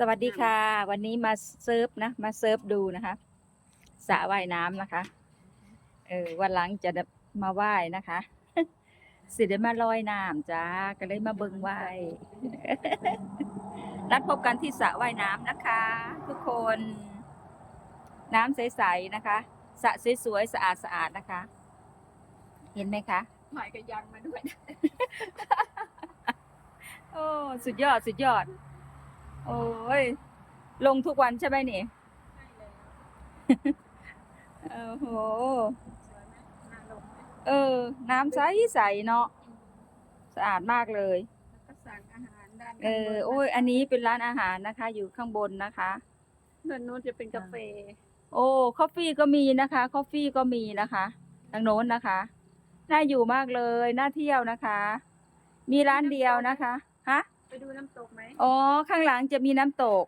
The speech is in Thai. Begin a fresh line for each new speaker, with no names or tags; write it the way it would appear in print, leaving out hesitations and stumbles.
สวัสดีค่ะวันนี้มาเซิร์ฟนะมาเซิร์ฟดูนะคะสระว่ายน้ำนะคะวันหลังจะมาว่ายนะคะสิได้มาลอยน้ำจ้าก็เลยมาเบิ่งว่ายนัดพบกันที่สระว่ายน้ำนะคะทุกคนน้ำใสๆนะคะสระสวยๆสะอาดๆนะคะ เห็นไหมคะ
หมายกับยังมาด้วย
โอ้สุดยอดสุดยอดโอ้ยลงทุกวันใช่ไหมนี่
ใช่แล้ว
โอ้โห
สวยไหมน่าลงไหม
น้ำใสๆเนาะสะอาดมากเลย
แล้วก็สั่งอาหารด้านข้างบน
โอ้ยอันนี้เป็นร้านอาหารนะคะ อยู่ข้างบนนะคะ
ด้านโน้นจะเป็นกาแฟ
โอ้คอฟฟี่ก็มีนะคะคอฟฟี่ก็มีนะคะทางโน้นนะคะน่าอยู่มากเลยน่าเที่ยวนะคะ มีร้านเดียวนะคะฮะ
ไปดูน้ำตกไหม
อ๋อข้างหลังจะมีน้ำตก